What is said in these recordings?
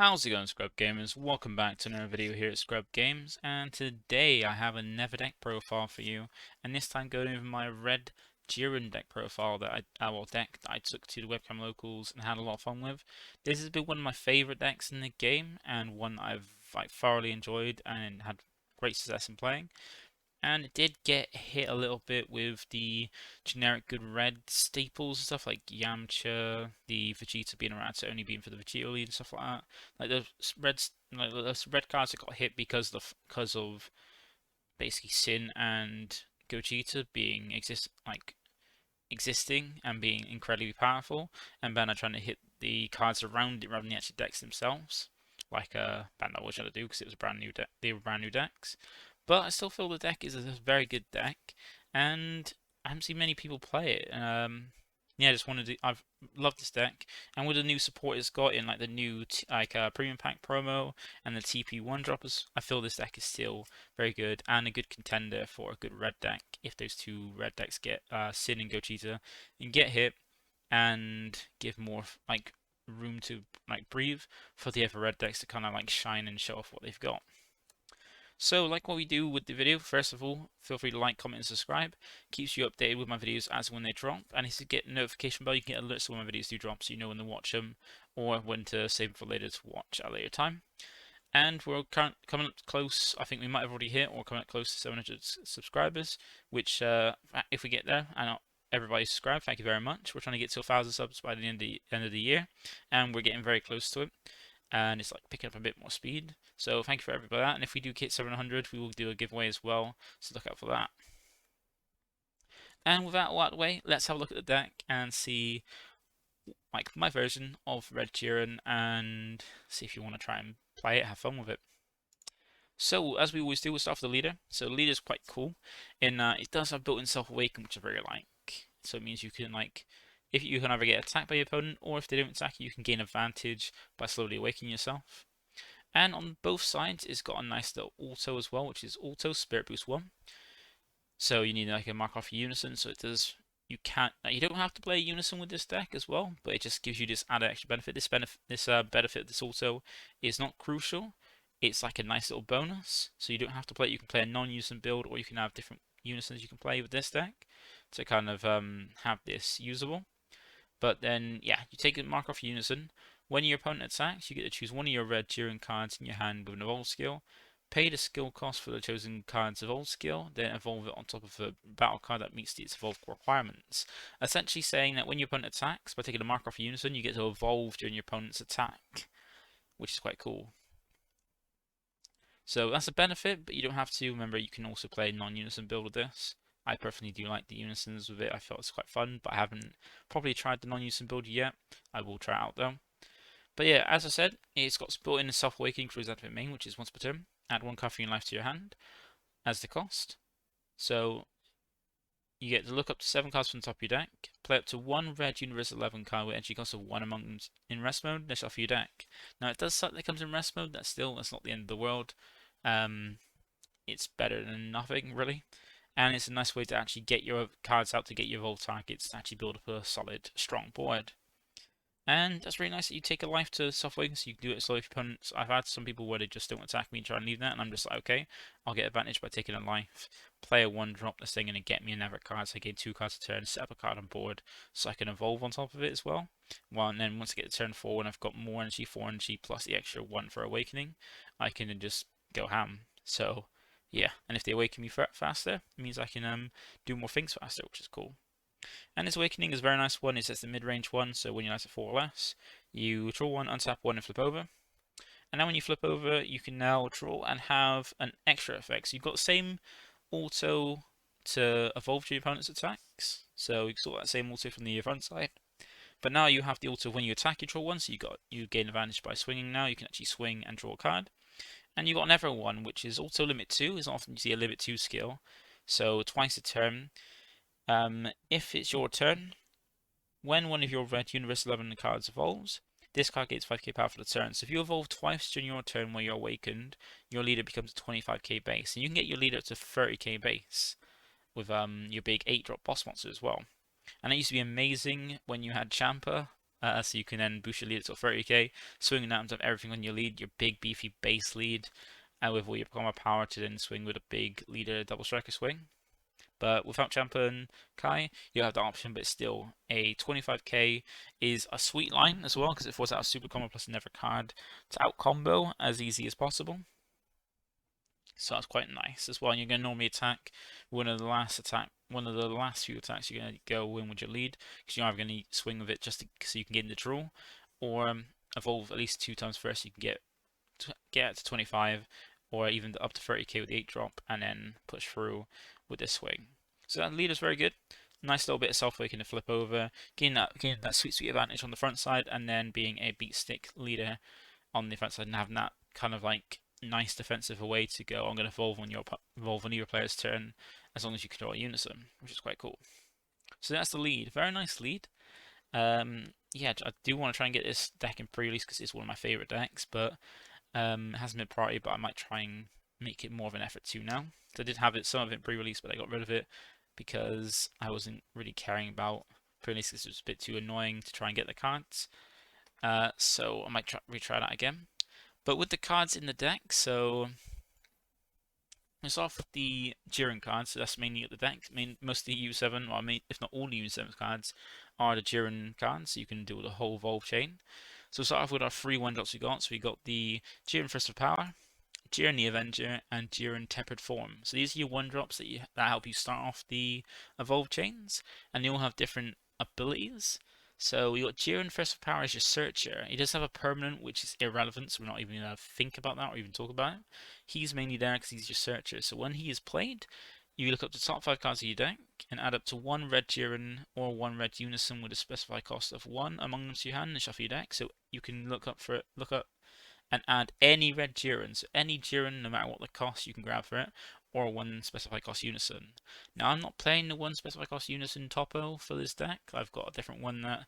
How's it going, ScrubGamers? Welcome back to another video here at ScrubGames, and today I have another deck profile for you, and this time going over my red Jiren deck profile that deck that I took to the webcam locals and had a lot of fun with. This has been one of my favorite decks in the game, and one I've thoroughly enjoyed and had great success in playing. And it did get hit a little bit with the generic good red staples and stuff like Yamcha, the Vegeta being around to only being for the Vegeta lead and stuff like that. Like those red cards that got hit because of basically Sin and Gogeta being existing and being incredibly powerful, and Banner trying to hit the cards around it rather than the actual decks themselves, like Banner was trying to do because it was a brand new deck. They were brand new decks. But I still feel the deck is a very good deck, and I haven't seen many people play it. Yeah, I just wanted to. I've loved this deck, and with the new support it's got in like the new premium pack promo and the TP1 droppers, I feel this deck is still very good and a good contender for a good red deck. If those two red decks get Sin and Gogeta and get hit and give more room to breathe for the other red decks to kind of shine and show off what they've got. So, like what we do with the video, first of all, feel free to like, comment, and subscribe. Keeps you updated with my videos as when they drop. And if you get a notification bell, you can get alerts when my videos do drop, so you know when to watch them or when to save them for later to watch at a later time. And we're coming up close. I think we might have already hit or coming up close to 700 subscribers. Which, if we get there, and everybody subscribe, thank you very much. We're trying to get to 1,000 subs by the end of the year, and we're getting very close to it. And it's like picking up a bit more speed. So thank you for everybody that. And if we do hit 700, we will do a giveaway as well. So look out for that. And with that all out of the way, let's have a look at the deck and see my version of Red Jiren and see if you want to try and play it, have fun with it. So as we always do, we'll start with the leader. So the leader is quite cool in it does have built-in self-awaken, which I very like. So it means you can if you can either get attacked by your opponent, or if they don't attack you, you can gain advantage by slowly awakening yourself. And on both sides, it's got a nice little auto as well, which is auto Spirit Boost 1. So you need a mark off Unison, so it does. You don't have to play Unison with this deck as well, but it just gives you this added extra benefit. This benefit, this auto is not crucial. It's like a nice little bonus, so you don't have to play it. You can play a non-Unison build, or you can have different Unisons you can play with this deck to kind of have this usable. But then, yeah, you take a mark off Unison. When your opponent attacks, you get to choose one of your red Jiren cards in your hand with an evolve skill, pay the skill cost for the chosen card's evolve skill, then evolve it on top of a battle card that meets its evolve requirements. Essentially saying that when your opponent attacks, by taking a mark off Unison, you get to evolve during your opponent's attack, which is quite cool. So that's a benefit, but you don't have to. Remember, you can also play a non-Unison build with this. I personally do like the Unisons with it. I felt it's quite fun, but I haven't probably tried the non-Unison build yet. I will try it out though. But yeah, as I said, it's got built-in self-awakening for its main, which is once per turn. Add one card from your life to your hand as the cost. So you get to look up to 7 cards from the top of your deck, play up to 1 red Universe 11 card with entry cost of 1 among them in rest mode, then shuffle your deck. Now it does suck that it comes in rest mode, that's not the end of the world. It's better than nothing, really. And it's a nice way to actually get your cards out to get your evolved targets to actually build up a solid, strong board. And that's really nice that you take a life to self-awaken, so you can do it slowly for opponents. I've had some people where they just don't attack me and try and leave that, and I'm just like, okay, I'll get advantage by taking a life. Play a 1-drop, this thing, and get me another card, so I gain 2 cards a turn, set up a card on board, so I can evolve on top of it as well. And then once I get to turn 4, when I've got more energy, 4 energy, plus the extra 1 for awakening, I can then just go ham. So, yeah, and if they awaken me faster, it means I can do more things faster, which is cool. And this awakening is a very nice one. It's just the mid-range one, so when you're at 4 or less, you draw 1, untap 1, and flip over. And now when you flip over, you can now draw and have an extra effect. So you've got the same auto to evolve to your opponent's attacks. So you saw that same auto from the front side. But now you have the auto when you attack, you draw 1, so you gain advantage by swinging now. You can actually swing and draw a card. And you've got another one, which is auto limit 2. It's often you see a limit 2 skill. So twice a turn. If it's your turn, when one of your red Universe 11 cards evolves, this card gets 5k power for the turn. So if you evolve twice during your turn where you're awakened, your leader becomes a 25k base. And you can get your leader up to 30k base with your big 8-drop boss monster as well. And it used to be amazing when you had Champa so you can then boost your lead to 30k, swinging that on top of everything on your lead, your big beefy base lead, and with all your combo power to then swing with a big leader double striker swing. But without Champion Kai, you have the option, but still, a 25k is a sweet line as well, because it forces out a super combo plus another card to out combo as easy as possible. So that's quite nice as well. And you're going to normally attack one of the last few attacks you're going to go in with your lead, because you're either going to swing with it just so you can get in the draw, or evolve at least 2 times first so you can get it to 25, or even up to 30k with the 8 drop, and then push through with this swing. So that lead is very good. Nice little bit of self-awaken to flip over, getting that sweet advantage on the front side, and then being a beat stick leader on the front side and having that kind of like nice defensive way to go. I'm going to evolve on your player's turn as long as you control a unison, which is quite cool. So that's the lead. Very nice lead. Yeah, I do want to try and get this deck in pre-release because it's one of my favorite decks, but it hasn't been priority. But I might try and make it more of an effort to now. So I did have some of it pre-release, but I got rid of it because I wasn't really caring about pre-release because it was a bit too annoying to try and get the cards. So I might retry that again. But with the cards in the deck, so let's start off with the Jiren cards. So that's mainly at the deck. Most of the U7, or if not all the U7 cards, are the Jiren cards. So you can do the whole Evolve chain. So we'll start off with our 3 1-drops we got. So we got the Jiren Fist of Power, Jiren the Avenger, and Jiren Tempered Form. So these are your 1-drops that help you start off the Evolve chains, and they all have different abilities. So we got Jiren Fist of Power as your searcher. He does have a permanent, which is irrelevant, so we're not even going to think about that or even talk about it. He's mainly there because he's your searcher. So when he is played, you look up the top 5 cards of your deck and add up to 1 red Jiren or 1 red Unison with a specified cost of 1 among them to your hand and shuffle your deck. So you can look up and add any red Jiren. So any Jiren, no matter what the cost, you can grab for it, or 1 specified cost Unison. Now I'm not playing the 1 specified cost Unison topo for this deck. I've got a different one that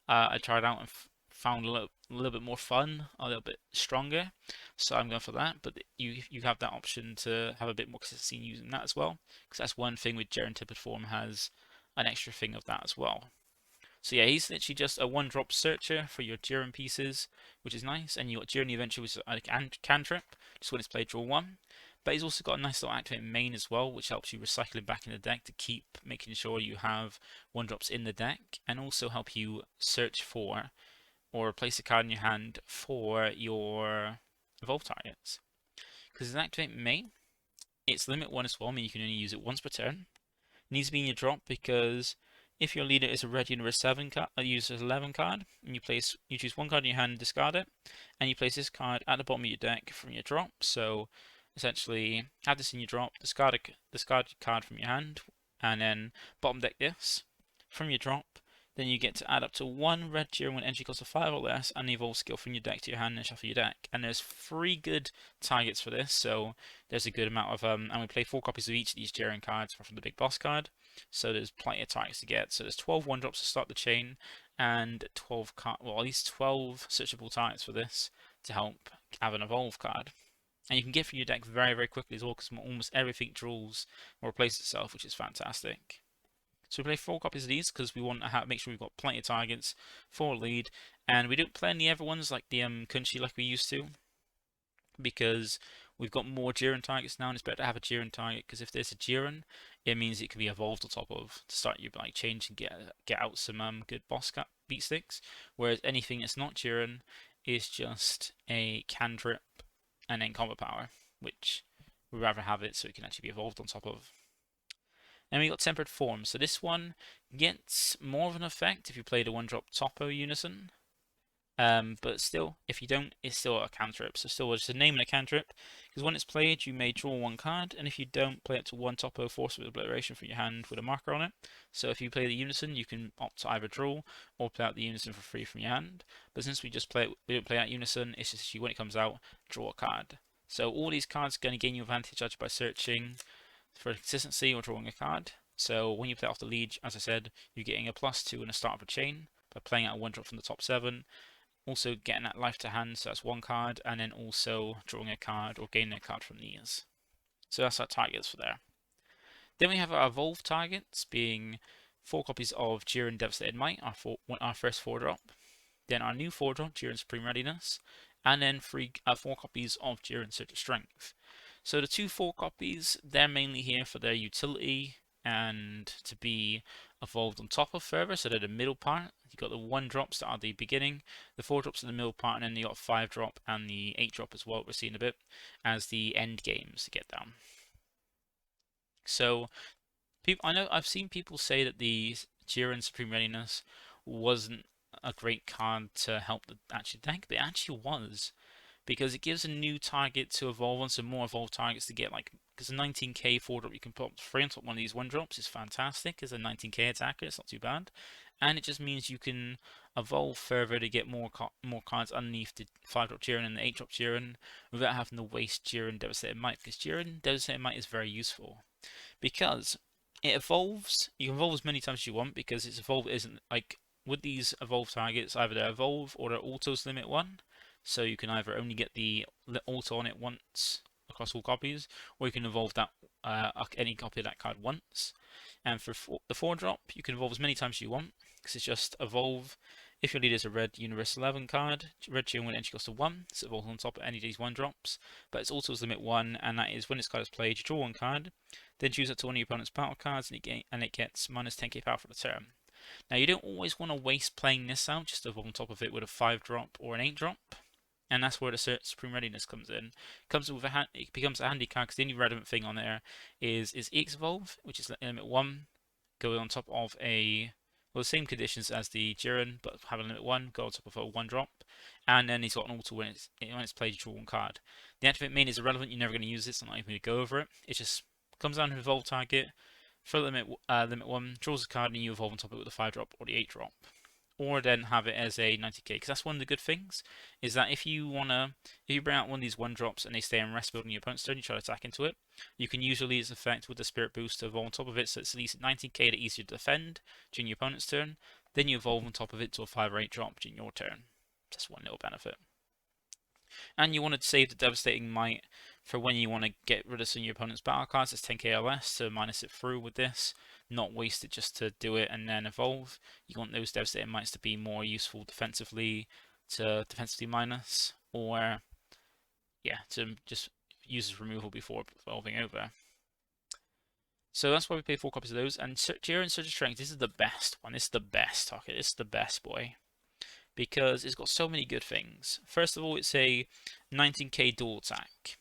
I tried out and found a little bit more fun, a little bit stronger. So I'm going for that. But you have that option to have a bit more consistency using that as well, because that's one thing with Jiren Tempered Form has an extra thing of that as well. So yeah, he's literally just a 1-drop searcher for your Jiren pieces, which is nice. And you got Jiren the Adventure, which is a cantrip, just when it's played, draw 1. But he's also got a nice little activate main as well, which helps you recycle it back in the deck to keep making sure you have 1-drops in the deck, and also help you search for or place a card in your hand for your evolve targets. Because it's an activate main, it's limit 1 as well, meaning you can only use it once per turn. It needs to be in your drop because if your leader is a red unit or a 7 card, uses 11 card, and you choose 1 card in your hand and discard it, and you place this card at the bottom of your deck from your drop. So essentially, have this in your drop, discard a card from your hand, and then bottom deck this from your drop. Then you get to add up to 1 red Jiren when entry costs of 5 or less, and the evolve skill from your deck to your hand and shuffle your deck. And there's 3 good targets for this, so there's a good amount of and we play 4 copies of each of these Jiren cards from the big boss card. So there's plenty of targets to get. So there's 12 1-drops to start the chain, and at least 12 searchable targets for this to help have an evolve card. And you can get through your deck very, very quickly as well, because almost everything draws or replaces itself, which is fantastic. So we play 4 copies of these because we want to make sure we've got plenty of targets for lead, and we don't play any other ones like the Kunchi like we used to, because we've got more Jiren targets now, and it's better to have a Jiren target, because if there's a Jiren, it means it can be evolved on top of to start you like change and get out some good boss beat sticks. Whereas anything that's not Jiren is just a cantrip and then combo power, which we'd rather have it so it can actually be evolved on top of. Then we got Tempered Form. So this one gets more of an effect if you play the 1-drop Topo Unison. But still, if you don't, it's still a cantrip. So still just a name and a cantrip. Because when it's played, you may draw 1 card, and if you don't, play it to 1 Topo Force with Obliteration from your hand with a marker on it. So if you play the Unison, you can opt to either draw or play out the Unison for free from your hand. But since we don't play out Unison, it's just when it comes out, draw a card. So all these cards are going to gain you advantage either by searching for consistency or drawing a card. So when you play off the lead, as I said, you're getting a +2 and a start of a chain by playing out a 1-drop from the top 7. Also getting that life to hand, so that's 1 card, and then also drawing a card or gaining a card from these. So that's our targets for there. Then we have our evolve targets, being 4 copies of Jiren Devastated Might, our first 4-drop. then our new 4-drop, Jiren Supreme Readiness, and then 4 copies of Jiren Surge of Strength. So the 2 4 copies, they're mainly here for their utility and to be evolved on top of further, so they're the middle part. You've got the 1 drops that are the beginning, the 4 drops are the middle part, and then you got 5 drop and the 8 drop as well, we're seeing a bit, as the end games to get down. So I know I've seen people say that the Jiren Supreme Readiness wasn't a great card to help the actual deck, but it actually was, because it gives a new target to evolve on, some more evolved targets to get, like, because a 19k 4-drop you can put free on top of one of these 1-drops is fantastic as a 19k attacker, it's not too bad, and it just means you can evolve further to get more cards underneath the 5-drop Jiren and the 8-drop Jiren without having to waste Jiren Devastating Might, because Jiren Devastating Might is very useful. Because it evolves, you can evolve as many times as you want, because its evolve isn't like with these evolve targets, either they evolve or their autos limit 1, so you can either only get the auto on it once across all copies, or you can evolve that any copy of that card once. And for the 4-drop, you can evolve as many times as you want, because it's just evolve. If your leader is a red Universe 11 card, red Jiren when entry costs 1, so it evolves on top of any of these 1-drops, but its autos limit 1, and that is when this card is played, you draw 1 card, then choose it to one of your opponent's battle cards, and it gets minus 10k power for the turn. Now you don't always want to waste playing this out, just to evolve on top of it with a 5-drop or an 8-drop, and that's where the Supreme Readiness comes in. It becomes a handy card, because the only relevant thing on there is EX Evolve, which is limit 1, going on top of the same conditions as the Jiren, but have a limit 1, go on top of a 1-drop, and then he's got an auto when it's played, you draw 1 card. The activate main is irrelevant, you're never going to use this, I'm not even going to go over it. It just comes down to evolve target, for limit 1, draws a card, and you evolve on top of it with a 5-drop or the 8-drop. Or then have it as a 90k, because that's one of the good things, is that if you bring out one of these 1-drops and they stay in rest building your opponent's turn, you try to attack into it, you can use your leader's effect with the Spirit Boost to evolve on top of it, so it's at least 19k to easier to defend during your opponent's turn, then you evolve on top of it to a 5 or 8 drop during your turn. Just one little benefit. And you want to save the Devastating Might for when you want to get rid of some of your opponent's battle cards. It's 10k or less, so minus it through with this. Not waste it just to do it and then evolve. You want those Devastating Mights to be more useful defensively, to defensively minus, or yeah, to just use as removal before evolving over. So that's why we pay 4 copies of those. And Jiren Surge of Strength, this is the best one. This is the best target. This is the best boy, because it's got so many good things. First of all, it's a 19k dual attack,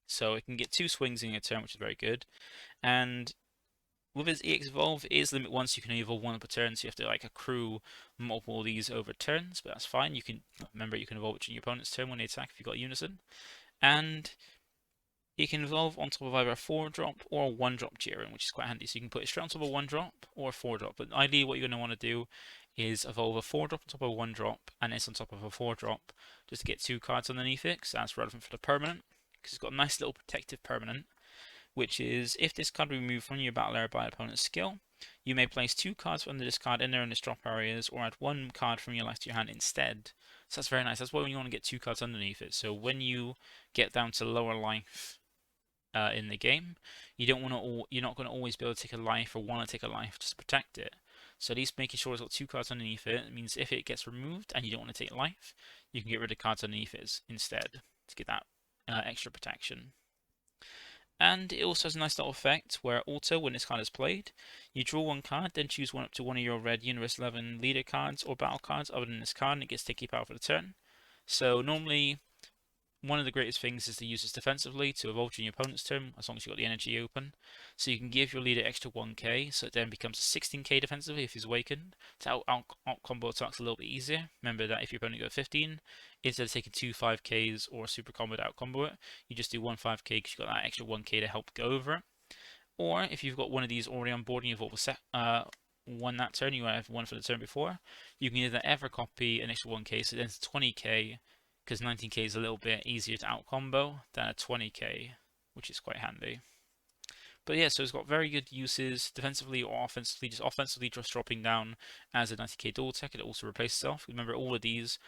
so it can get 2 swings in a turn, which is very good. And with its EX Evolve, it is limit 1, so you can only evolve 1 per turn, so you have to like accrue multiple of these over turns, but that's fine. You can remember you can evolve it during your opponent's turn when they attack if you've got Unison. And it can evolve on top of either a 4-drop or a 1-drop Jiren, which is quite handy. So you can put it straight on top of a 1-drop or a 4-drop, but ideally what you're going to want to do is evolve a 4-drop on top of a 1-drop, and it's on top of a 4-drop, just to get 2 cards underneath it, because that's relevant for the permanent, because it's got a nice little protective permanent, which is, if this card be removed from your battle area by an opponent's skill, you may place 2 cards under this card in their drop areas, or add 1 card from your life to your hand instead. So that's very nice. That's why you want to get 2 cards underneath it. So when you get down to lower life in the game, you're not going to always be able to take a life or want to take a life just to protect it. So at least making sure it's got 2 cards underneath it means if it gets removed and you don't want to take life, you can get rid of cards underneath it instead to get that extra protection. And it also has a nice little effect where auto, when this card is played, you draw 1 card, then choose one up to one of your red Universe 11 leader cards or battle cards other than this card, and it gets sticky power for the turn. So normally, one of the greatest things is to use this defensively to evolve during your opponent's turn, as long as you've got the energy open. So you can give your leader extra 1k, so it then becomes a 16k defensively if he's awakened, to out combo attacks a little bit easier. Remember that if your opponent goes 15, instead of taking 2 5ks or a super combo to out combo it, you just do 1 5k because you've got that extra 1k to help go over it. Or if you've got one of these already on board and you've won that turn, you have one for the turn before, you can either ever copy an extra 1k, so then it's 20k, because 19k is a little bit easier to out combo than a 20k, which is quite handy. But yeah, so it's got very good uses defensively or offensively. Just offensively, just dropping down as a 90k dual attack, it also replaces itself. Remember, all these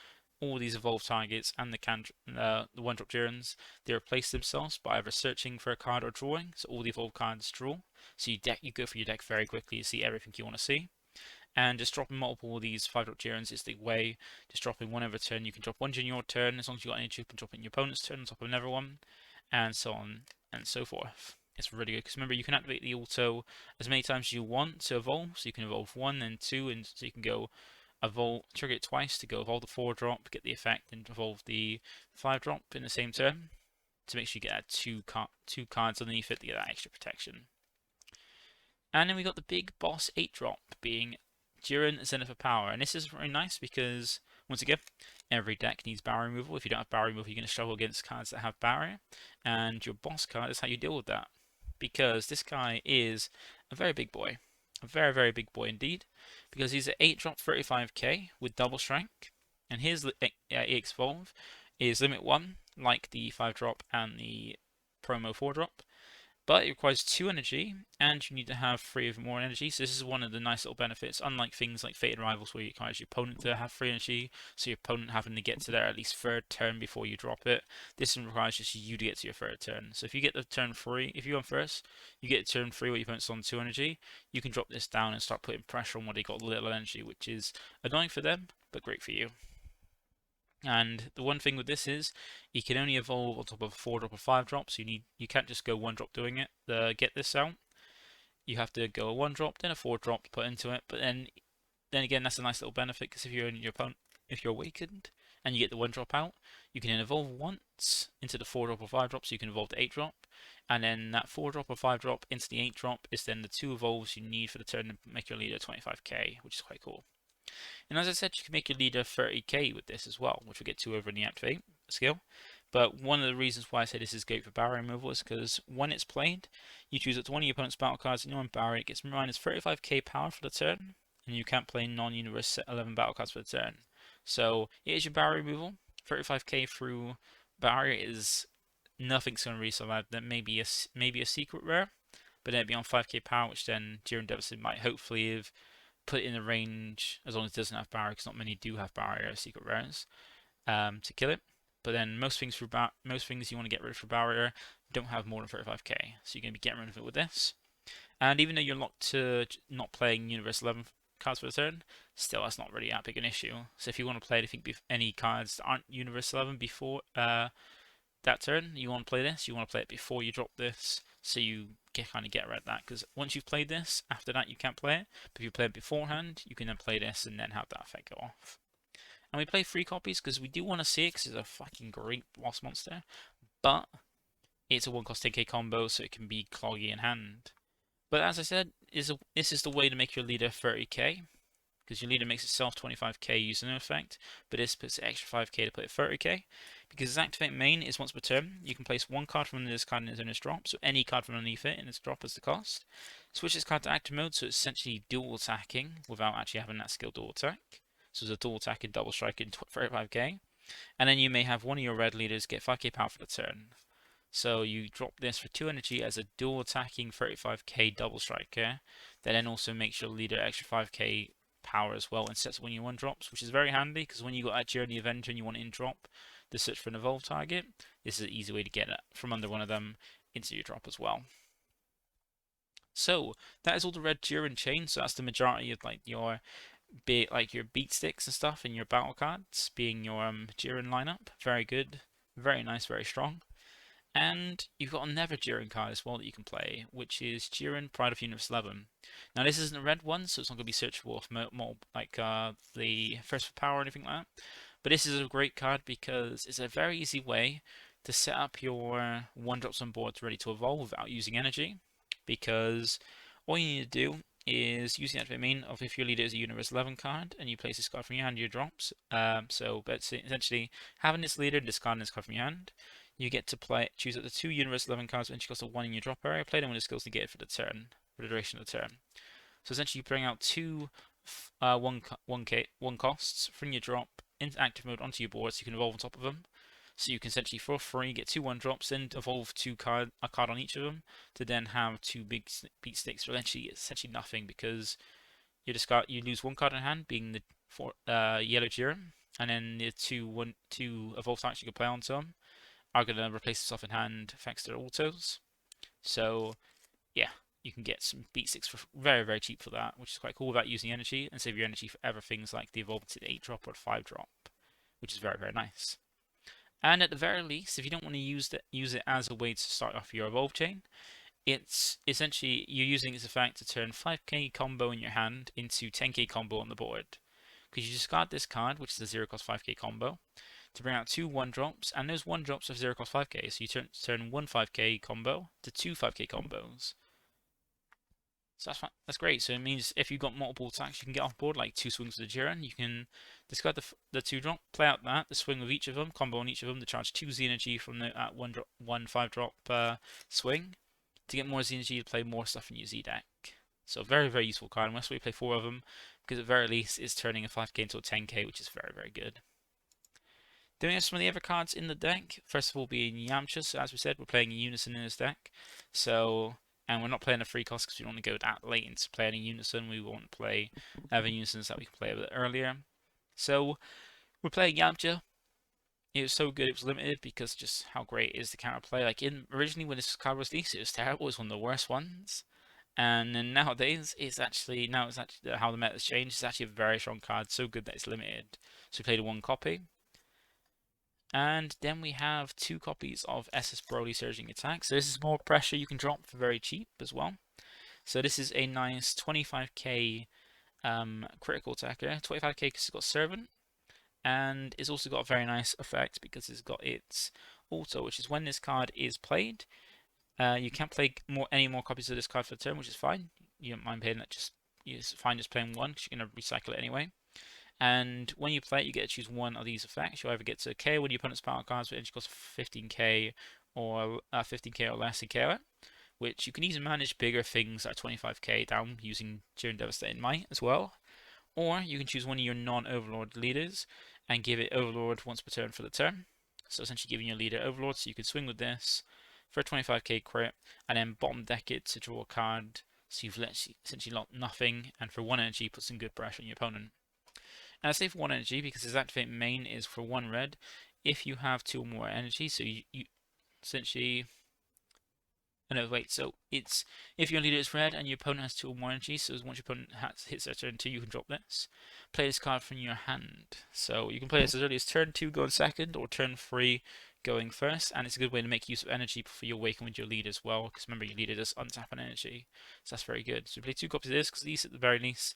evolved targets and the 1-drop Jirens, they replace themselves by either searching for a card or drawing. So all the evolved cards draw. So you go for your deck very quickly to see everything you want to see. And just dropping multiple of these 5-drop Jirens is the way. Just dropping one every turn. You can drop one during your turn, as long as you've got energy, you can drop it in your opponent's turn on top of another one, and so on and so forth. It's really good, because remember, you can activate the auto as many times as you want to evolve. So you can evolve 1 and 2, and so you can go evolve, trigger it twice to go evolve the 4-drop, get the effect, and evolve the 5-drop in the same turn, to make sure you get that two cards underneath it to get that extra protection. And then we got the big boss 8-drop, being Jiren Zenith of Power. And this is very nice because, once again, every deck needs barrier removal. If you don't have barrier removal, you're going to struggle against cards that have barrier. And your boss card is how you deal with that. Because this guy is a very big boy. A very, very big boy indeed. Because he's an 8-drop 35k with double strike. And his EX Evolve is limit 1, like the 5-drop and the promo 4-drop. But it requires 2 energy, and you need to have 3 of more energy. So this is one of the nice little benefits, unlike things like Fated Rivals, where you require your opponent to have 3 energy, so your opponent having to get to their at least 3rd turn before you drop it. This one requires just you to get to your 3rd turn. So if you get the turn 3, if you go first, you get turn 3 where your opponent's on 2 energy, you can drop this down and start putting pressure on what they got little energy, which is annoying for them, but great for you. And the one thing with this is you can only evolve on top of a 4-drop or 5-drop, so you can't just go 1-drop doing it. Get this out, you have to go a 1-drop, then a 4-drop to put into it. But then again, that's a nice little benefit, because if you're in your opponent, if you're awakened and you get the 1-drop out, you can then evolve once into the 4-drop or 5-drop, so you can evolve the 8-drop, and then that 4-drop or 5-drop into the 8-drop is then the 2 evolves you need for the turn to make your leader 25k, which is quite cool. And as I said, you can make your leader 30k with this as well, which we'll get to over in the Activate skill. But one of the reasons why I say this is great for barrier removal is because when it's played, you choose up to one of your opponent's battle cards and you're on barrier, it gets minus 35k power for the turn, and you can't play non-universe 11 battle cards for the turn. So it is your barrier removal. 35k through barrier is nothing's going to really survive. That may be a secret rare, but then it'd be on 5k power, which then Jiren Deficit might hopefully have put in a range, as long as it doesn't have barrier, because not many do have barrier secret rares, to kill it. But then most things you want to get rid of for barrier don't have more than 35k, so you're going to be getting rid of it with this. And even though you're locked to not playing Universe 11 cards for the turn, still that's not really that big an issue. So if you want to play any cards that aren't Universe 11 before that turn, you want to play this, you want to play it before you drop this, so you kind of get rid of that, because once you've played this, after that you can't play it, but if you play it beforehand, you can then play this and then have that effect go off. And we play 3 copies because we do want to see it, because it's a fucking great boss monster, but it's a 1-cost 10k combo, so it can be cloggy in hand. But as I said, this is the way to make your leader 30k, because your leader makes itself 25k using an effect, but this puts an extra 5k to put it 30k. Because its activate main is once per turn, you can place 1 card from this card in its drop, so any card from underneath it in its drop as the cost. Switch this card to active mode, so it's essentially dual attacking without actually having that skill dual attack. So it's a dual attack and double strike in 35k. And then you may have one of your red leaders get 5k power for the turn. So you drop this for 2 energy as a dual attacking 35k double striker. That then also makes your leader extra 5k power as well, and sets when you 1-drops, which is very handy, because when you got that Jiren the Avenger and you want in drop to search for an evolve target, this is an easy way to get it from under one of them into your drop as well. So that is all the red Jiren chain. So that's the majority of your beat sticks and stuff in your battle cards, being your Jiren lineup. Very good, very nice, very strong. And you've got another Jiren card as well that you can play, which is Jiren Pride of Universe 11. Now this isn't a red one, so it's not going to be searchable for more like the First for Power or anything like that. But this is a great card because it's a very easy way to set up your 1-drops on board ready to evolve without using energy. Because all you need to do is use the activate main of if your leader is a Universe 11 card and you place this card from your hand to your drops. But essentially having this leader and discarding this card from your hand, you get to choose up to 2 Universe 11 cards which cost a 1 in your drop area, play them with the skills negated for the turn, for the duration of the turn. So essentially you bring out 2 1 costs from your drop into active mode onto your board, so you can evolve on top of them. So you can essentially for free get 2 1-drops, then evolve a card on each of them to then have 2 big beat sticks. But eventually it's essentially nothing, because you lose 1 card in hand, being the yellow Jiren, and then the 2 evolve targets you can play onto them are going to replace the stuff in hand thanks to their autos. So yeah, you can get some beat sticks for very, very cheap for that, which is quite cool without using energy, and save your energy for other things like the evolved 8 drop or 5 drop, which is very, very nice. And at the very least, if you don't want to use it as a way to start off your evolve chain, it's essentially you're using its effect to turn 5k combo in your hand into 10k combo on the board. Because you discard this card, which is a 0 cost 5k combo, to bring out 2 1-drops, and those 1-drops are 0 cost 5k, so you turn 1 5k combo to 2 5k combos. So that's great. So it means if you've got multiple attacks you can get off board, like 2 swings with the Jiren, you can discard the 2-drop, play out the swing with each of them, combo on each of them to charge 2 Z energy from the 1 5-drop swing to get more Z energy to play more stuff in your Z deck. So very, very useful card. Unless we play 4 of them, because at the very least it's turning a 5k into a 10k, which is very, very good. Then we have some of the other cards in the deck. First of all being Yamcha. So as we said, we're playing Unison in this deck. And we're not playing a free cost because we don't want to go that late into playing a Unison. We want to play other Unisons that we can play a bit earlier. So we're playing Yamcha. It was so good it was limited because just how great it is to counter play. Like originally when this card was released, it was terrible. It was one of the worst ones. And then nowadays, it's actually how the meta's changed. It's actually a very strong card, so good that it's limited. So we played a 1 copy. And then we have 2 copies of SS Broly Surging Attack. So this is more pressure you can drop for very cheap as well. So this is a nice 25k critical attacker. 25k because it's got Servant. And it's also got a very nice effect because it's got its auto, which is when this card is played, you can't play any more copies of this card for the turn, which is fine. You don't mind playing that, it's fine just playing one because you're going to recycle it anyway. And when you play it, you get to choose one of these effects. You either get to KO when your opponent's battle cards with energy cost 15k or 15k or less in KO it, which you can easily manage bigger things at 25k down using Jiren Devastating Might as well. Or you can choose one of your non-Overlord leaders and give it Overlord once per turn for the turn. So essentially giving your leader Overlord, so you can swing with this for a 25k crit and then bottom deck it to draw a card. So you've essentially lost nothing, and for 1 energy put some good pressure on your opponent. And I say for 1 energy because his activate main is for 1 red. If you have 2 or more energy, so you essentially... Oh no, wait, so it's if your leader is red and your opponent has 2 or more energy, so once your opponent hits their turn 2, you can drop this. Play this card from your hand. So you can play this as early as turn 2 going second, or turn 3 going first, and it's a good way to make use of energy before you awaken with your leader as well, because remember your leader does untap an energy, so that's very good. So we play 2 copies of this, because these at the very least,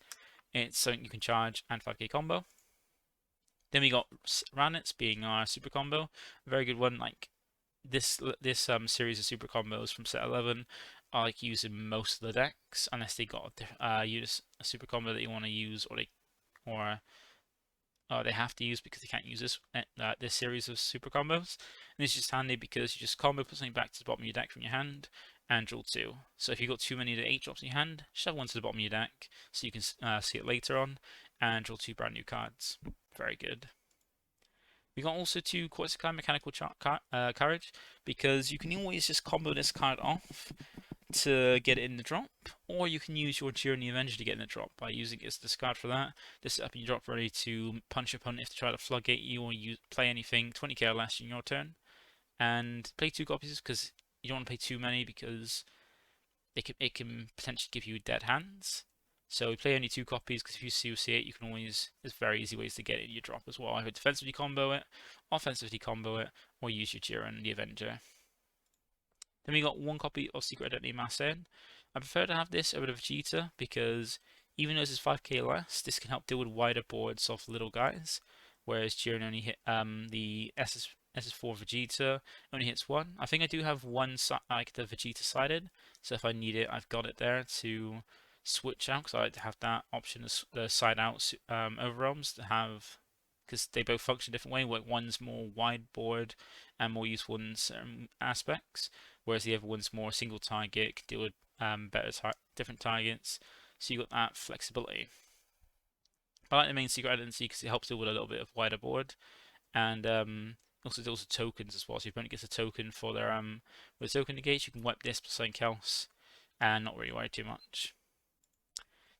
it's something you can charge and 5k combo. Then we got Ranitz being our super combo, a very good one. Like this series of super combos from set 11 are like used in most of the decks, unless they got use a super combo that you want to use, or they have to use because they can't use this series of super combos. And it's just handy because you just combo, put something back to the bottom of your deck from your hand, and draw 2. So if you've got too many of the 8 drops in your hand, shove one to the bottom of your deck so you can see it later on, and draw 2 brand new cards. Very good. We got also 2 Corsica Mechanical Courage, because you can always just combo this card off to get it in the drop, or you can use your Jiren the Avenger to get in the drop by using its discard for that. This is up in your drop ready to punch your opponent if they try to floodgate you or play anything 20k or less in your turn. And play 2 copies because you don't want to play too many because it can potentially give you dead hands. So we play only 2 copies because if you see it, you can always, there's very easy ways to get it in your drop as well. Either defensively combo it, offensively combo it, or use your Jiren the Avenger. Then we got 1 copy of Secret Identity Masen. I prefer to have this over the Vegeta because even though this is 5k less, this can help deal with wider boards of little guys, whereas Jiren only hit the SS4 Vegeta only hits 1. I think I do have one like the Vegeta sided, so if I need it, I've got it there to switch out, because I like to have that option as the side out overwhelms to have, because they both function a different way. Where one's more wide board and more useful in certain aspects, whereas the other one's more single target, can deal with different targets. So you got that flexibility. I like the main Secret Identity because it helps deal with a little bit of wider board, and also deals with tokens as well. So if your opponent gets a token for their with token negates, you can wipe this plus something else and not really worry too much.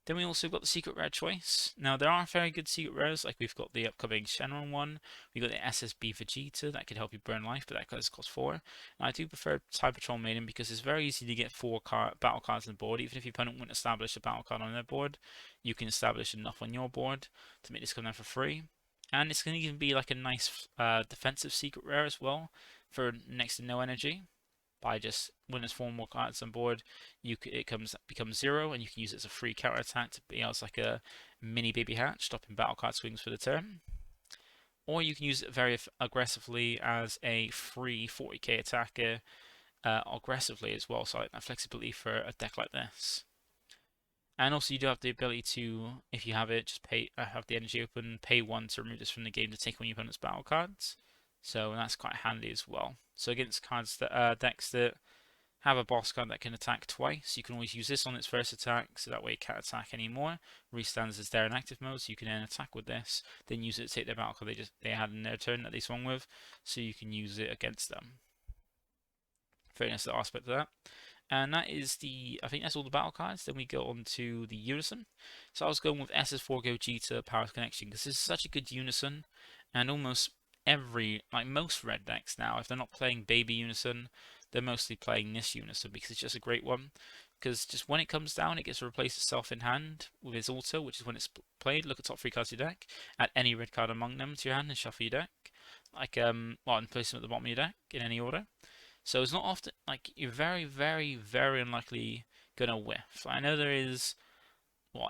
Then we also got the secret rare choice. Now there are very good secret rares, like we've got the upcoming Shenron one, we got the SSB Vegeta that could help you burn life, but that does cost 4. And I do prefer Cyber Patrol Maiden because it's very easy to get 4 battle cards on the board. Even if your opponent wouldn't establish a battle card on their board, you can establish enough on your board to make this come down for free. And it's going to even be like a nice defensive secret rare as well for next to no energy. By just when there's 4 more cards on board, it becomes 0, and you can use it as a free counter attack to be as like a mini baby hatch, stopping battle card swings for the turn. Or you can use it very aggressively as a free 40k attacker aggressively as well, so like that flexibility for a deck like this. And also you do have the ability to, if you have it, just have the energy open, pay 1 to remove this from the game to take on your opponent's battle cards. So that's quite handy as well. So against cards that decks that have a boss card that can attack twice, you can always use this on its first attack, so that way it can't attack anymore. Restands as they're in active mode, so you can then attack with this, then use it to take their battle card they had in their turn that they swung with, so you can use it against them. Very nice little aspect of that. And that is I think that's all the battle cards. Then we go on to the Unison. So I was going with SS4 Gogeta Power Connection because this is such a good Unison, and almost most red decks now, if they're not playing Baby Unison, they're mostly playing this Unison because it's just a great one. Because just when it comes down, it gets to replace itself in hand with its auto, which is when it's played. Look at top 3 cards of your deck, add any red card among them to your hand and shuffle your deck. Like, and place them at the bottom of your deck in any order. So it's not often, like, you're very, very, very unlikely gonna whiff. I know there is,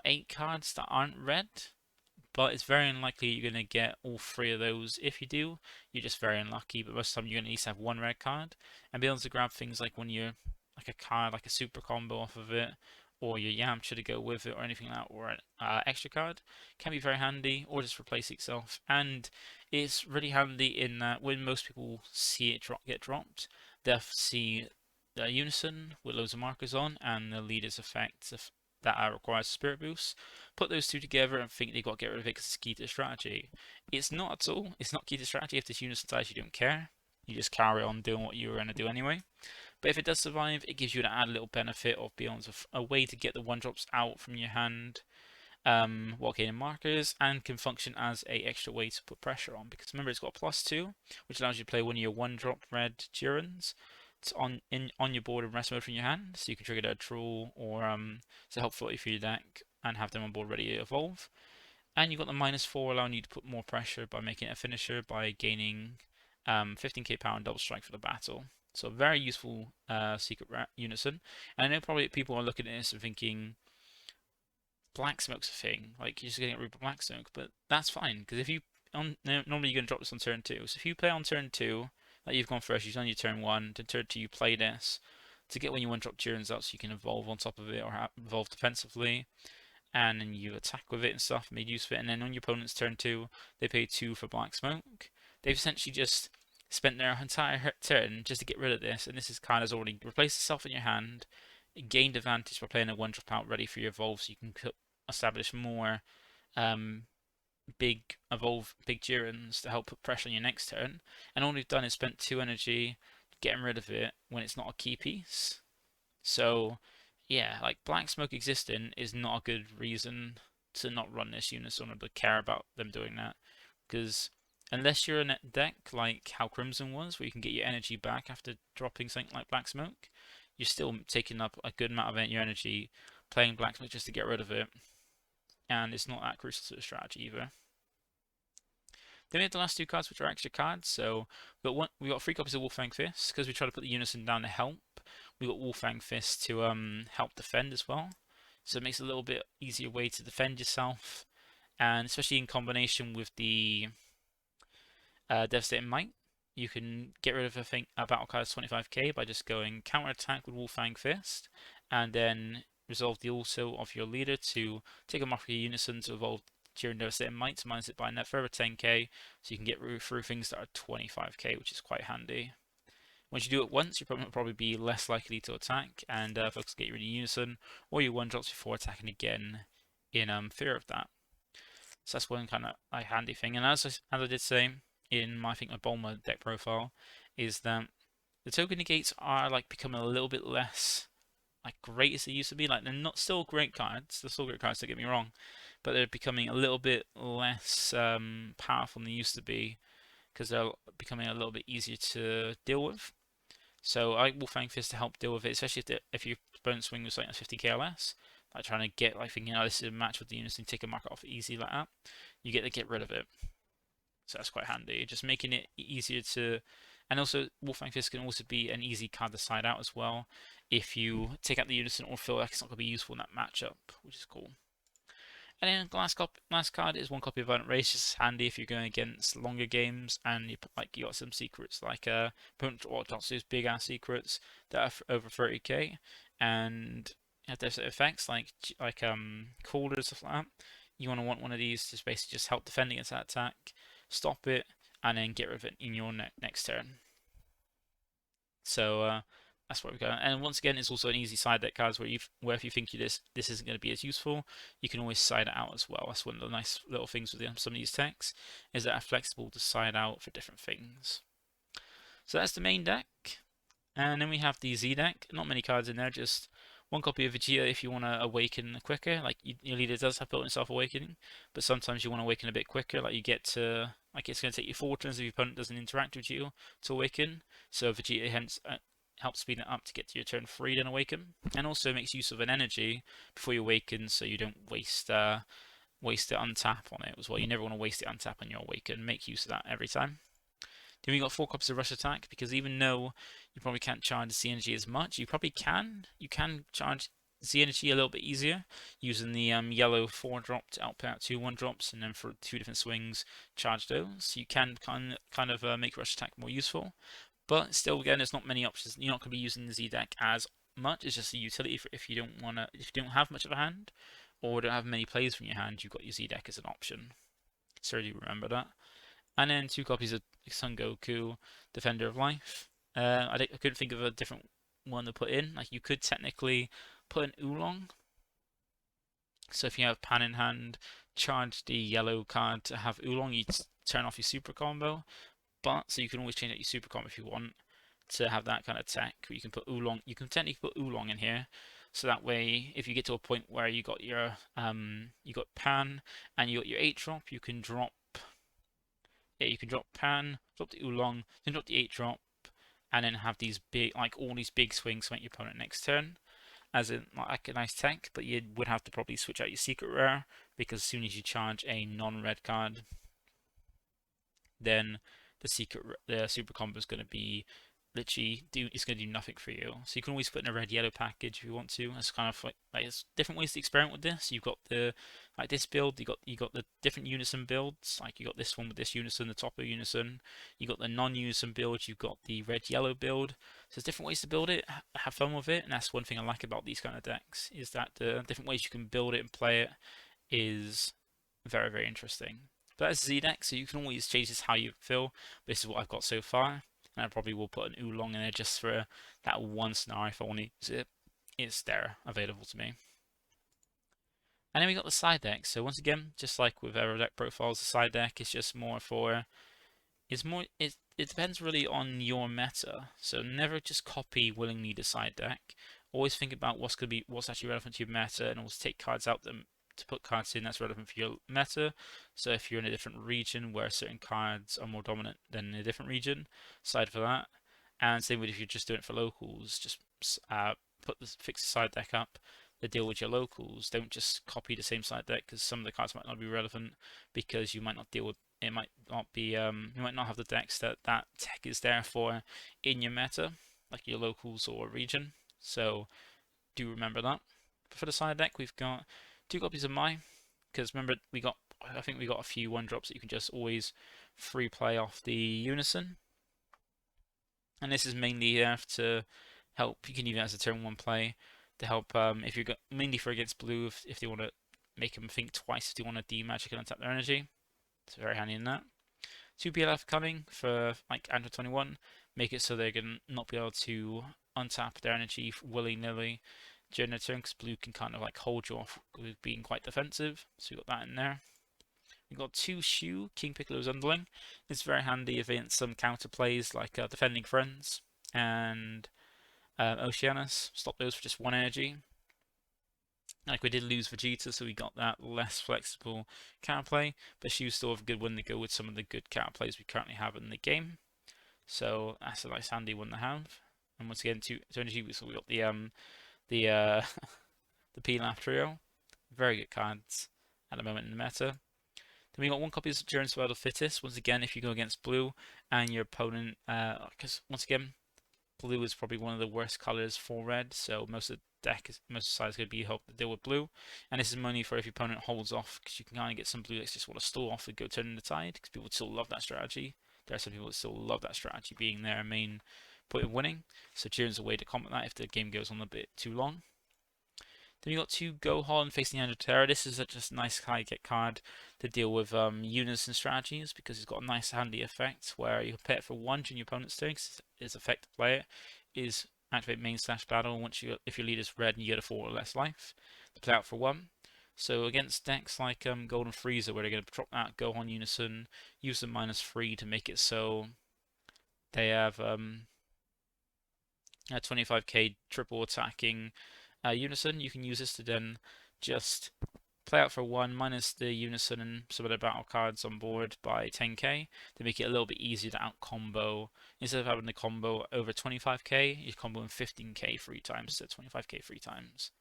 8 cards that aren't red, but it's very unlikely you're going to get all 3 of those. If you do, you're just very unlucky, but most of the time you're going to at least have 1 red card, and be able to grab things like when you're, like a card, like a super combo off of it, or your Yamcha to go with it, or anything like that, or an extra card, can be very handy, or just replace itself. And it's really handy in that when most people see it get dropped, they'll see the Unison with loads of markers on, and the leader's effect that requires Spirit Boost. Put those 2 together and think they've got to get rid of it because it's key to strategy. It's not at all. It's not key to strategy. If this Unison dies, you don't care. You just carry on doing what you were going to do anyway. But if it does survive, it gives you an added little benefit of being able to a way to get the 1-drops out from your hand while gaining markers, and can function as a extra way to put pressure on, because remember it's got a +2, which allows you to play one of your 1-drop red Jirens on your board in rest mode from your hand, so you can trigger that draw or to help for your deck and have them on board ready to evolve. And you've got the -4 allowing you to put more pressure by making it a finisher by gaining 15k power and double strike for the battle. So a very useful secret Unison. And I know probably people are looking at this and thinking Black Smoke's a thing, like you're just getting rid of Black Smoke, but that's fine because if you normally you're going to drop this on turn 2. So if you play on turn 2, like you've gone first, you've done your turn 1, then turn 2 you play this to get when you 1-drop Jirens out so you can evolve on top of it or evolve defensively, and then you attack with it and stuff, made use of it, and then on your opponent's turn 2, they pay 2 for Black Smoke. They've essentially just spent their entire turn just to get rid of this, and this card has already replaced itself in your hand, gained advantage by playing a 1-drop out ready for your evolve, so you can establish more big Jirens to help put pressure on your next turn. And all we've done is spent 2 energy getting rid of it when it's not a key piece. So yeah, like Black Smoke existing is not a good reason to not run this Unison or to care about them doing that, because unless you're in a deck like how Crimson was, where you can get your energy back after dropping something like Black Smoke, you're still taking up a good amount of your energy playing Black Smoke just to get rid of it, and it's not that crucial to the strategy either. Then we have the last 2 cards, which are extra cards. So we got 3 copies of Wolfang Fist because we try to put the Unison down to help. We got Wolfang Fist to help defend as well. So it makes it a little bit easier way to defend yourself, and especially in combination with the Devastating Might, you can get rid of a battle card 25k by just going counter attack with Wolfang Fist, and then resolve the also of your leader to take a mark for your Unison to evolve Jiren Devastating Might to minus it by a further 10k, so you can get through things that are 25k, which is quite handy. Once you do it once, your opponent will probably be less likely to attack and focus on getting rid of Unison, or your 1-drops before attacking again in fear of that. So that's one kind of a handy thing. And as I did say in my Bulma deck profile, is that the token negates are like becoming a little bit less like great as they used to be. Like they're not still great cards. They're still great cards. Don't get me wrong, but they're becoming a little bit less powerful than they used to be because they're becoming a little bit easier to deal with. So I like Wolfang Fist to help deal with it, especially if your opponent swing was like a 50k or less. Like trying to get like thinking, oh, this is a match with the unison, take a marker off easy like that. You get to get rid of it. So that's quite handy. Just making it easier to, and also Wolfang Fist can also be an easy card to side out as well if you take out the unison or feel like it's not going to be useful in that matchup, which is cool. And then last card is one copy of Violent Rage. Just handy if you're going against longer games and you got some secrets like opponent or those big ass secrets that are over 30k and have their effects like callers stuff like that. You want one of these to basically just help defend against that attack, stop it, and then get rid of it in your next turn. So that's where we go. And once again, it's also an easy side deck cards where if you think this isn't going to be as useful, you can always side it out as well. That's one of the nice little things with some of these decks is that are flexible to side out for different things. So that's the main deck. And then we have the Z deck. Not many cards in there, just one copy of Vegeta if you want to awaken quicker. Like your leader does have built-in self-awakening, but sometimes you want to awaken a bit quicker. Like you get to, like it's going to take you 4 turns if your opponent doesn't interact with you to awaken. So Vegeta hence helps speed it up to get to your turn 3 then awaken, and also makes use of an energy before you awaken, so you don't waste it untap on it as well. You never want to waste it untap on your awaken. Make use of that every time. Then we got 4 copies of Rush Attack, because even though you probably can't charge Z Energy as much, you probably can. You can charge Z Energy a little bit easier using the yellow 4-drop to output out 2 1-drops, and then for 2 different swings, charge those. So you can kind of make Rush Attack more useful. But still, again, there's not many options. You're not going to be using the Z deck as much. It's just a utility for if you don't have much of a hand, or don't have many plays from your hand. You've got your Z deck as an option. So do remember that. And then 2 copies of Son Goku, Defender of Life. I couldn't think of a different one to put in. Like you could technically put an Oolong. So if you have Pan in hand, charge the yellow card to have Oolong. You turn off your super combo. But so you can always change out your super combo if you want to have that kind of tech. Where you can put Oolong. You can technically put Oolong in here. So that way, if you get to a point where you got your you got Pan and you got your 8-drop, you can drop. Yeah, you can drop Pan, drop the Oolong, then drop the 8-drop, and then have these big, like all these big swings to make your opponent next turn. As in, like a nice tech, but you would have to probably switch out your secret rare, because as soon as you charge a non-red card, then the super combo is going to be literally it's going to do nothing for you. So you can always put in a red yellow package if you want to. It's kind of like there's different ways to experiment with this. You've got the like this build, you got the different unison builds. Like you got this one with this unison, the top of unison. You got the non-unison build. You've got the red yellow build. So there's different ways to build it. Have fun with it, and that's one thing I like about these kind of decks is that the different ways you can build it and play it is very, very interesting. But that's Z deck, so you can always change this how you feel. This is what I've got so far. And I probably will put an Oolong in there just for that one scenario if I want to use it. It's there, available to me. And then we got the side deck. So once again, just like with other deck profiles, the side deck is just more for... It depends really on your meta. So never just copy willingly the side deck. Always think about what's actually relevant to your meta, and always take cards out to put cards in that's relevant for your meta. So if you're in a different region where certain cards are more dominant than in a different region, side for that. And same with if you're just doing it for locals, just fix the side deck up to deal with your locals. Don't just copy the same side deck, because some of the cards might not be relevant, because you might not deal with it. Might not be you might not have the decks that tech is there for in your meta, like your locals or region. So do remember that. But for the side deck, we've got 2 copies of Mai, because remember I think we got a few 1-drops that you can just always free play off the unison. And this is mainly there to help. You can use it as a turn 1 play to help if you've got mainly for against blue if they want to make them think twice if they want to D-magic and untap their energy. It's very handy in that. 2 PLF Cunning for like Android 21, make it so they're going to not be able to untap their energy willy-nilly during their turn, because blue can kind of like hold you off with being quite defensive. So we got that in there. We've got 2 Shu, King Piccolo's Underling. It's very handy against some counter plays like Defending Friends and Oceanus. Stop those for just 1 energy. Like we did lose Vegeta, so we got that less flexible counterplay, but she was still a good one to go with some of the good counterplays we currently have in the game. So that's a nice handy one to have. And once again, two energy, so we got the the Pilaf trio, very good cards at the moment in the meta. Then we got 1 copy of Jiren Survival Fittest. Once again, if you go against blue and your opponent, because once again, blue is probably one of the worst colors for red, so most of the deck, most of the side is going to be help to deal with blue. And this is money for if your opponent holds off, because you can kind of get some blue decks just want to stall off and go turn in the tide, because people still love that strategy. There are some people that still love that strategy being their main point of winning. So Jiren's a way to combat that if the game goes on a bit too long. Then you got 2 Gohan facing Terra. This is just a nice high get card to deal with unison strategies because it's got a nice handy effect where you can pay it for 1 during your opponent's turn because its effect to play it is activate main slash battle once if your lead is red and you get a 4 or less life to play out for 1. So against decks like Golden Frieza where they're going to drop that Gohan Unison, use the -3 to make it so they have 25k triple attacking Unison, you can use this to then just play out for 1 minus the Unison and some of the battle cards on board by 10k to make it a little bit easier to out combo. Instead of having the combo over 25k, you combo in 15k 3 times to 25k 3 times.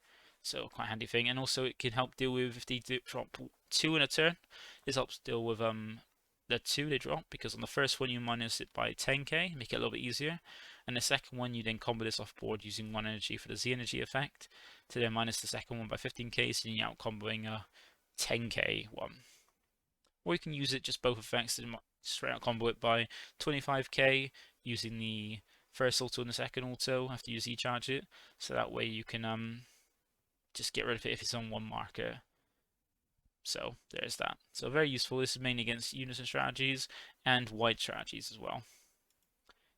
So quite a handy thing, and also it can help deal with if they drop 2 in a turn. This helps deal with the 2 they drop because on the first one you minus it by 10k, make it a little bit easier. And the second one, you then combo this off board using 1 energy for the Z energy effect to then minus the second one by 15k, so you're out comboing a 10k one. Or you can use it just both effects to straight out combo it by 25k using the first auto and the second auto after you Z-charge it, so that way you can just get rid of it if it's on 1 marker. So there's that. So very useful. This is mainly against unison strategies and wide strategies as well.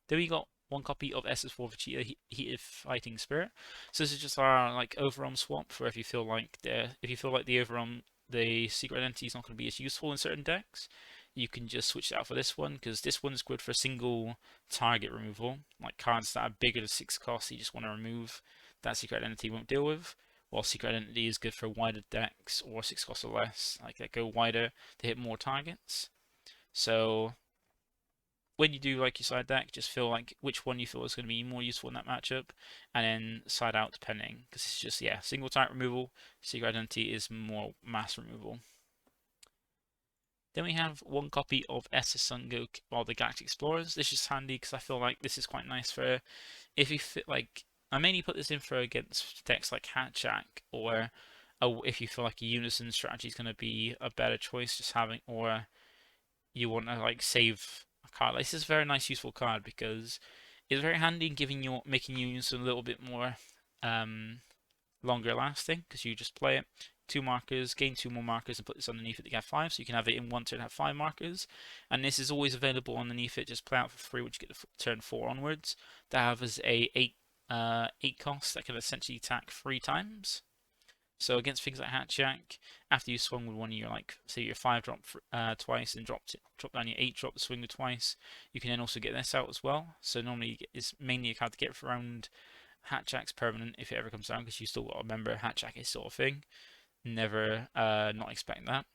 Then we got 1 copy of SS4 Vegeta Heated Fighting Spirit. So this is just our like overarm swap for if you feel like the overarm the secret identity is not going to be as useful in certain decks, you can just switch it out for this one because this one's good for single target removal, like cards that are bigger than 6 costs you just want to remove that secret identity won't deal with. While secret identity is good for wider decks or 6 costs or less, like that go wider to hit more targets. So when you do like your side deck, just feel like which one you feel is going to be more useful in that matchup, and then side out depending. Because it's just, yeah, single target removal, secret identity is more mass removal. Then we have 1 copy of SS Sun Goku or the Galactic Explorers. This is handy because I feel like this is quite nice for if you fit like. I mainly put this in for against decks like Hatchak, or if you feel like a unison strategy is going to be a better choice, just having, or you want to like save a card. This is a very nice, useful card because it's very handy in making unison a little bit more longer lasting because you just play it. 2 markers, gain 2 more markers, and put this underneath it to get 5. So you can have it in 1 turn, have 5 markers, and this is always available underneath it. Just play out for 3, which you get to turn 4 onwards. That have as a 8 cost that can essentially attack 3 times. So against things like Hatchak, after you swung with one of your, like, say your 5 drop twice and drop down your 8 drop, swing with twice, you can then also get this out as well. So normally it's mainly a card to get around Hatchak's permanent if it ever comes down, because you still got to remember Hatchak is sort of thing. Never not expect that.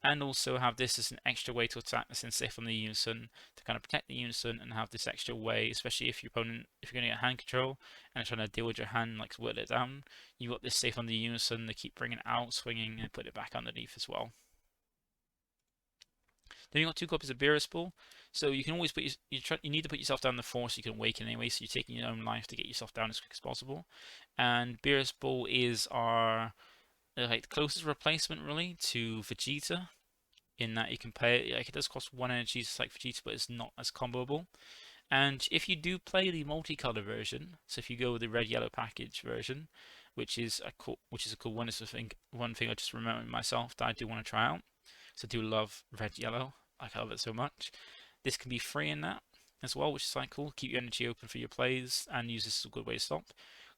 And also have this as an extra way to attack the sensei from the unison to kind of protect the unison and have this extra way, especially if your opponent, if you're going to get hand control and trying to deal with your hand, like whittle it down, you got this safe on the unison to keep bringing it out, swinging, and put it back underneath as well. Then you got 2 copies of Beerus Ball. So you can always put you need to put yourself down the force. You can awaken anyway, so you're taking your own life to get yourself down as quick as possible. And Beerus Ball is our like the closest replacement really to Vegeta, in that you can play it, like it does cost 1 energy just like Vegeta, but it's not as comboable. And if you do play the multicolor version, so if you go with the red yellow package version, which is a cool one, is one thing I just remember myself that I do want to try out. So I do love red yellow, I love it so much. This can be free in that as well, which is like cool. Keep your energy open for your plays and use this as a good way to stop.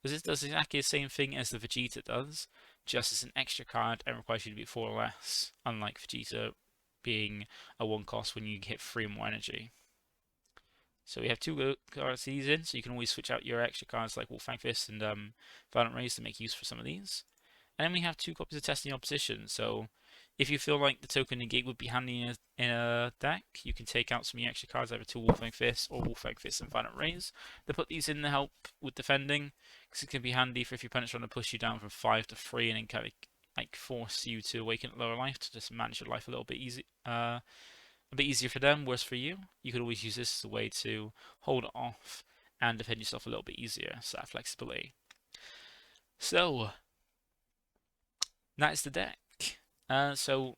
Because this does exactly the same thing as the Vegeta does, just as an extra card and requires you to be 4 or less, unlike Vegeta being a 1 cost when you hit 3 more energy. So we have two cards these in, so you can always switch out your extra cards like Wolfang Fist and Violent Rays to make use for some of these. And then we have two copies of Testing Opposition, so if you feel like the token negate would be handy in a deck, you can take out some of your extra cards, either two Wolfang Fists or Wolfang Fists and Violent Rays. They put these in to help with defending, because it can be handy for if your opponent's trying to push you down from 5 to 3 and then kind of like force you to awaken at lower life to just manage your life a little bit a bit easier for them, worse for you. You could always use this as a way to hold it off and defend yourself a little bit easier, so that flexibility. So that is the deck. So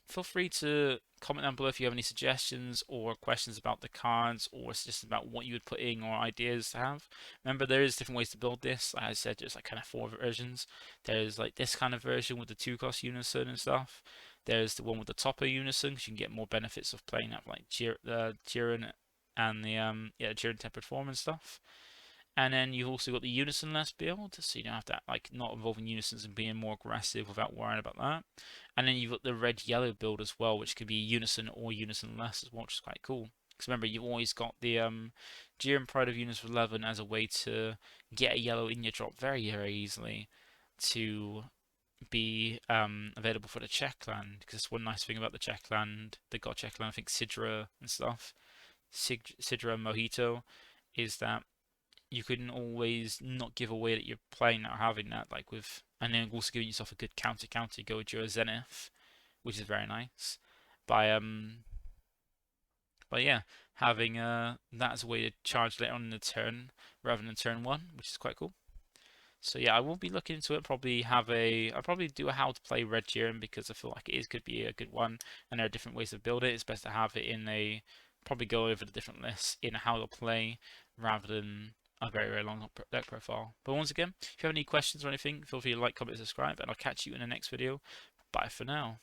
feel free to comment down below if you have any suggestions or questions about the cards or suggestions about what you would put in or ideas to have. Remember, there is different ways to build this. Like I said, there's like kind of 4 versions. There's like this kind of version with the 2-cost unison and stuff. There's the one with the topper unison, because you can get more benefits of playing up like Jiren and the Jiren tempered form and stuff. And then you've also got the unison-less build, so you don't have to like not involving unisons and being more aggressive without worrying about that. And then you've got the red-yellow build as well, which could be unison or unison-less as well, which is quite cool. Because remember, you've always got the Jiren Pride of Unison 11 as a way to get a yellow in your drop very, very easily to be available for the check land. Because that's one nice thing about the check land, the god check land, I think Sidra and stuff, Sidra and Mojito, is that you can always not give away that you're playing that or having that, like with, and then also giving yourself a good counter go with your Zenith, which is very nice. But yeah, having that as a way to charge later on in the turn rather than turn 1, which is quite cool. So yeah, I will be looking into it. I'll probably do a how to play Red Jiren, because I feel like could be a good one, and there are different ways to build it. It's best to have it in probably go over the different lists in how to play rather than a very, very long deck profile. But once again, if you have any questions or anything, feel free to like, comment, subscribe, and I'll catch you in the next video. Bye for now.